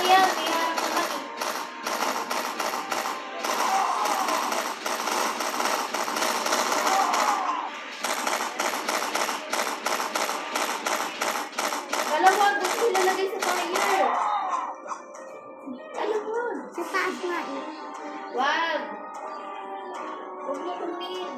yan. Kaya naman eh. Alam mo, gusto nilalagay sa fire. Alam mo. Sa taas nga eh. Wag. Huwag mo kunin.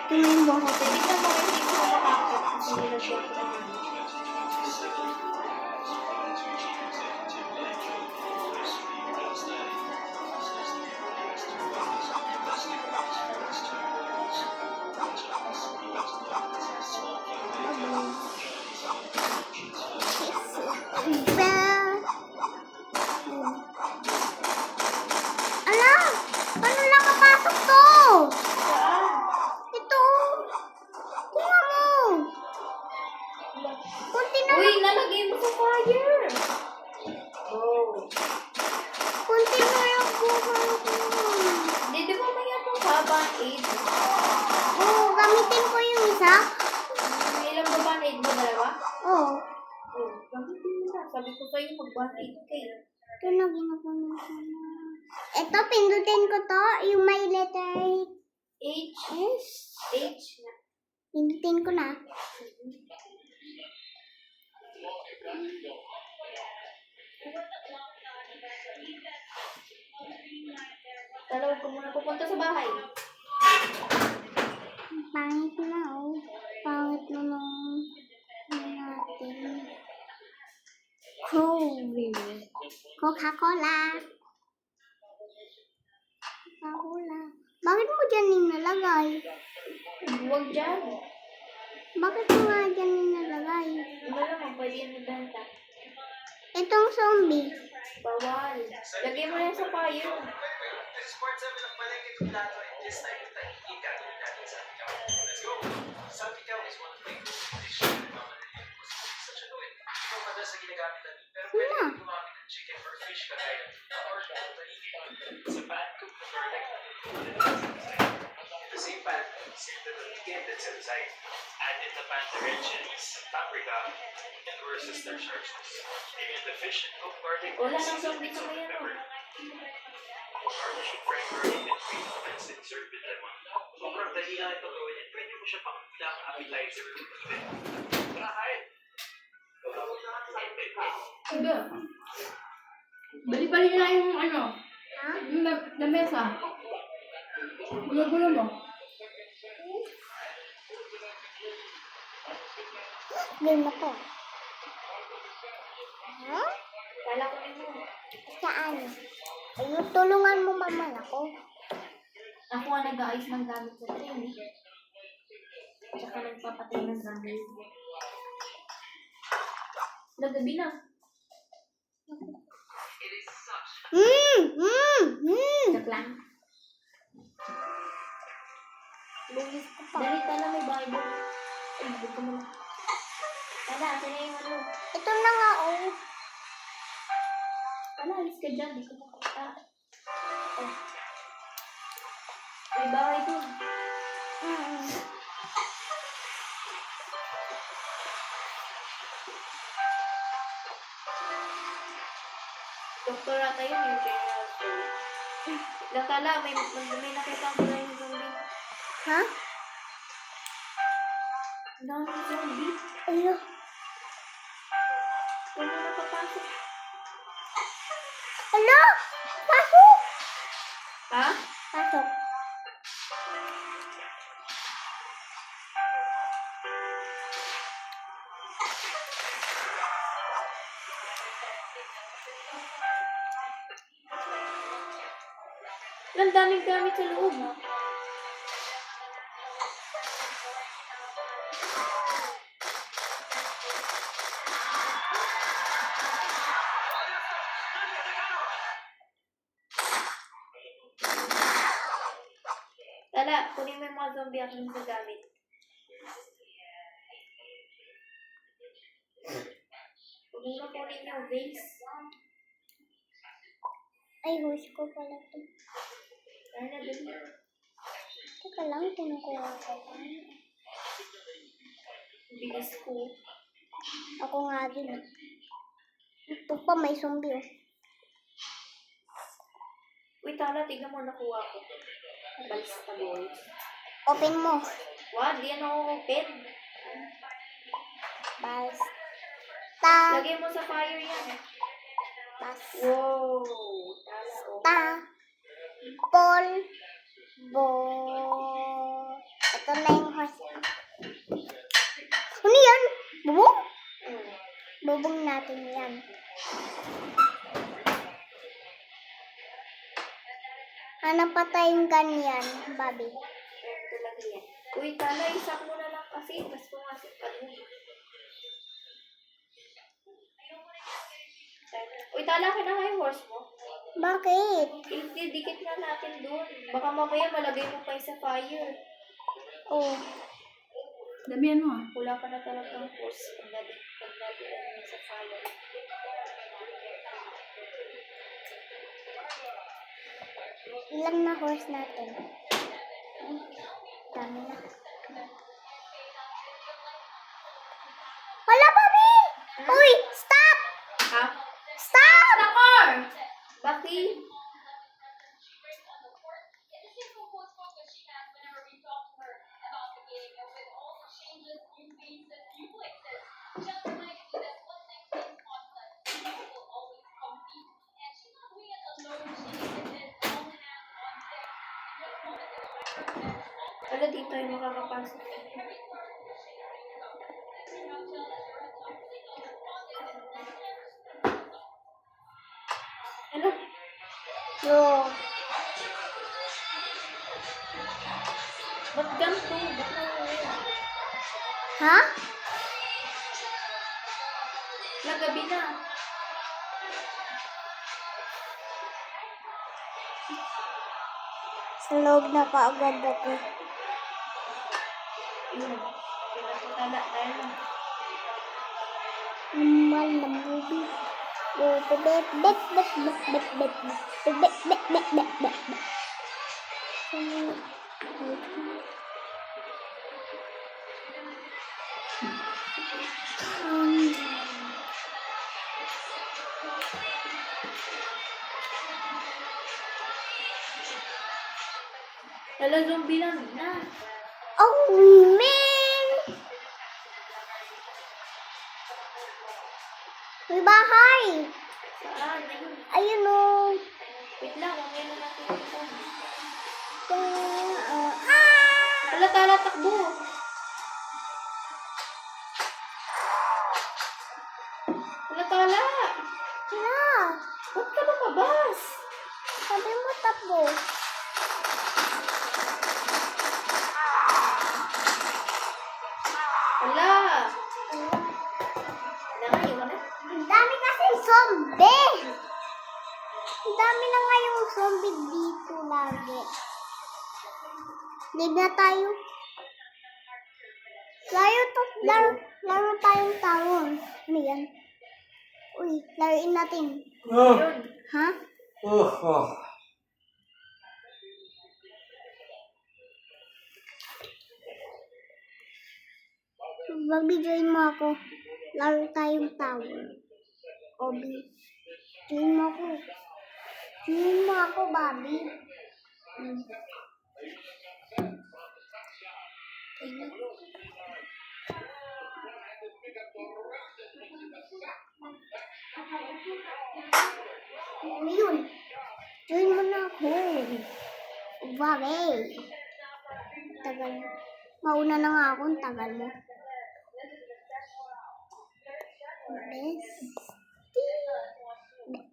Tingnan mo ako. Tignan mo rin hindi ko makakot. Kasi nilagyan ko naman. Ala! Paano nakapasok to? Saan? Ito. Tingnan mo. Kunti na Uy, nalagay mo sa fire. Oh. Kunti na lang buhay ko. Di ba may ano ka? Band-aid? Oo, gamitin ko yung isa. Ilang ba band-aid mo? Dalawa? Oo. Oh, gamitin mo na. Sabi ko sa'yo mag-band-aid kayo. Ito na ginagamit ko na. Ito, pindutin ko to. Yung may letter H. S. H na. Pindutin ko na. Talawag ko muna pupunta sa bahay. Pangit na oh. Pangit na nung natin. Coca-Cola. Coca-Cola. Bakit mo dyan nilalagay? Huwag dyan. Bakit mo nga dyan nilalagay? Ano naman, pwede yan ibenta. Itong zombie. Bawal. Lagay mo yan sa fire. Wala. The same pan, the chicken that's inside. Add in the pan the red chilies, paprika, and versus their sharpness. Even the fish and cook garlic. Wala nang zombie sa kaya no. Garnish with fried garlic and green onions and serve with lemon. Sobrang dali lang ito gawin and pwede mo siya pang bilang appetizer. Tara, kain! Sige. Bali-bali na yung ano, Ha? yung lamesa. Gulo-gulo mo. Game na to. Ha? Kala ko rin mo. Saan? Ayun, tulungan mo mama ako. Ako nga nag-aayos ng gamit sa train eh. Tsaka nagpapatay ng gamit. Nagabi na. Joke lang. Lulis ko pa. Dali tala may Bible. Ay, buto mo na. Tala, akin na yung ano. Ito na nga oh. Tala, alis ka dyan. Di ko makita. Oh. May bahay doon. Doktor ata yun yung general store. Lakala, may nakita ko na yung zombie. Ha? Ang daming zombie. Ayun. Kung na napapasok. Ala! Pasok! Ha? Pasok. Ang daming gamit sa loob. Tala, kunin mo yung mga zombie action sa gamit. Huwag mo na kunin yung vase. Ay, wish ko pala ito. Ay, nabili. Teka lang, kinukuha ko pa. Bilis ko. Ako nga din. Ito pa, may zombie. Oh. Uy, tala, tignan mo nakuha ko. Balista boy. Open mo. What? Di yan ako open. Basta. Lagay mo sa fire yan. Basta. Wow. Tala, oh. Ball. Ito na yung horse. Ano yan? Bubong? Mm. Bubong natin yan. Hanap pa tayong ganyan, Bobby. Ayan talaga yan. Uy, tala, isak mo na lang kasi. Mas pumasok pa dun. Uy, tala, kinaka yung horse mo. Bakit? Dikit na natin dun. Baka mamaya malagay mo pa yung sa fire. Oh. Damihan mo ah. Wala ka na talagang horse pag nalagay mo sa fire. Ilan na horse natin? Dami na. Hala, Bobby! Uy! Stop! Ha? Stop! Sakor! Bakit? Wala dito yung makakapasok. Ano? Yo. Ba't ganito? Ba't nangyayari? Ha? Nagabi na. Sa loob na kaagad ako. Yun. Pinagpatala tayo lang. Mahal na movie. Yo, bet. Wala, zombie lang na. Oh, man! May bahay! Saan? Ayun. Ayun o. Wait lang, mamaya na natin ito. Ah! Wala, tala, takbo. Wala, tala. Sila! Ba't ka lumabas? Sabi mo takbo. Wala. Wala nga, iwan na. Ang dami kasing zombie! Ang dami na nga yung zombie dito lagi. Leave na tayo. Laro tayong tawon. Ano yan? Uy, laruin natin. Yun. Ha? Bobby, join mo ako. Laro tayong tawon. Obi. Join mo ako. Join mo ako, Bobby. Ano yun? Join mo na ako. Bobby. Tagal. Mauna na nga ako. Ang tagal mo.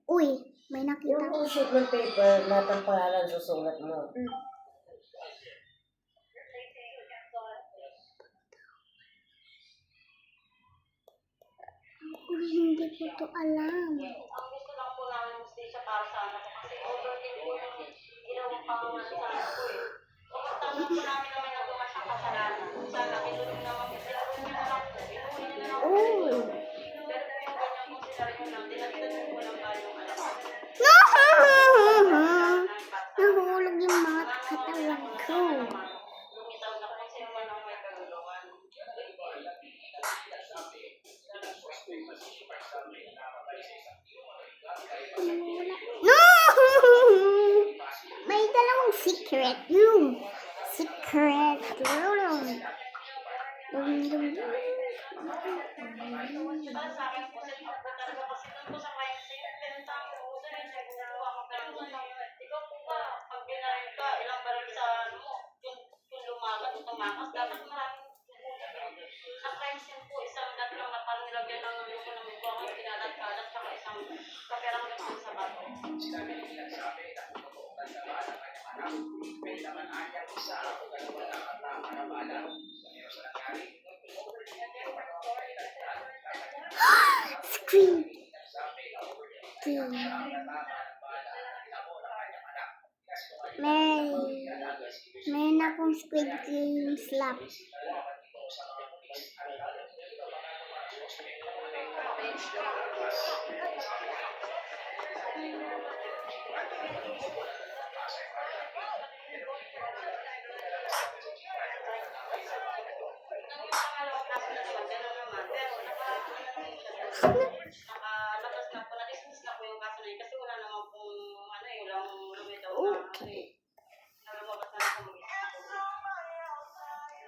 Uy, may nakita ko. Yung sheet ng paper, lahat ng pangalan susulat mo. Uy, hindi ko to alam. Ang gusto lang po namin hustisya para sa anak ko kasi overkill po yung ginawang pangalan sa anak ko eh. Sobrang tanggap po namin na may nagawa siyang kasalanan. Sana kilulong naman po sila. Kung yun na lang po, inuwi niyo na lang po. Oh. Pero po yung ganyan po sila rin yun lang. Dinagdagan ko lang tayo yung anak ko. Nahulog yung mga katawan ko. Lumitaw na kung sino man ang may kaguluhan. Secret room. Secret room. Dum, dum, dum. Para sa akin po, set up ko talaga kasi doon po sa mindset, pinuntahan ko po doon, nagkukuha ko pero ikaw po ba, pag binahin ka, ilang baril sa ano mo, yung lumagat o tumakas, dapat maraming sa crime scene po, isang dat lang na parang nilagyan ng luko ng buwang, kinalat-kalat, saka isang kaperang lang po sa bato. Scream. Meron akong Squid Game slap. Yung pangalawang klase na naman, gano'n naman, pero nakalabas na po, na-dismiss na po yung kaso na yun kasi wala naman pong, walang lumitaw na lumabas na po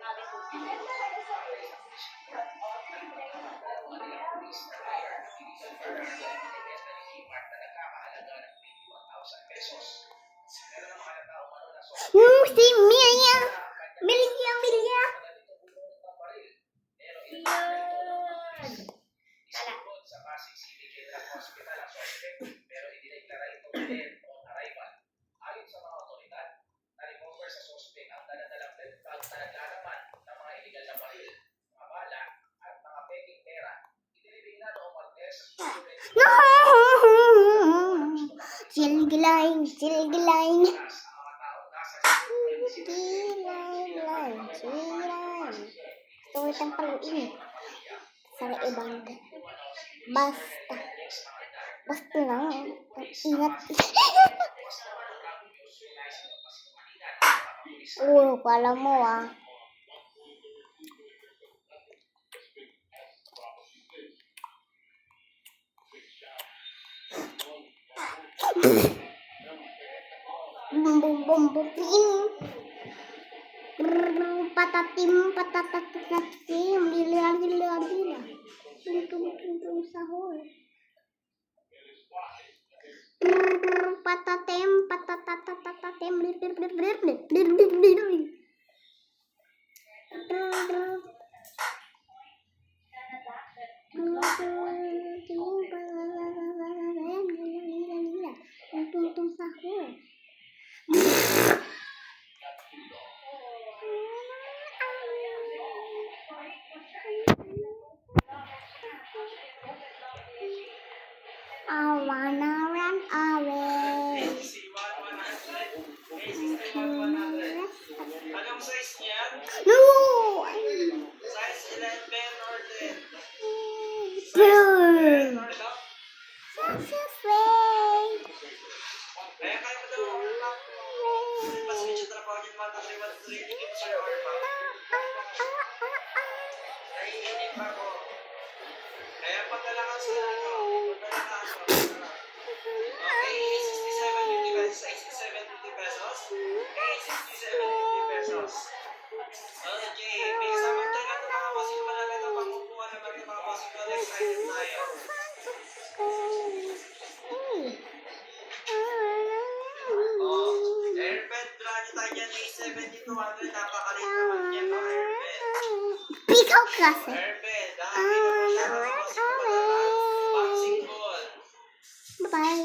na-dismiss na. Si Mia. Milia. No! Silgilain. Gusto ko itang paluin. Sa ibang Basta lang. Ingat. Pala mo ah. Bum patatatim lila tum sahur patatatim tum sahur. I wanna run away. Anong size niya? No! Size 11 or 10? Dude! Ito? Kaya kaya mo daw ako lang. Pasensya na po yung mga kasi what's really keep sir or pa. Naiinip ako. Kaya padala ka sa ano. Padala ka ako. Okay, 67.50 pesos. 67.50 pesos. Okay, 67.50 pesos. Okay, may kasamang tayo natin mga bossing malala na pangukuha naman ng mga bossing na excited tayo. Airbed, brand tayo dyan, A7200, napakalit naman yan, no, Airbed. Pick-up kasi. Airbed, dami na po siya, mga bossing malala. Boxing ball. Bye-bye.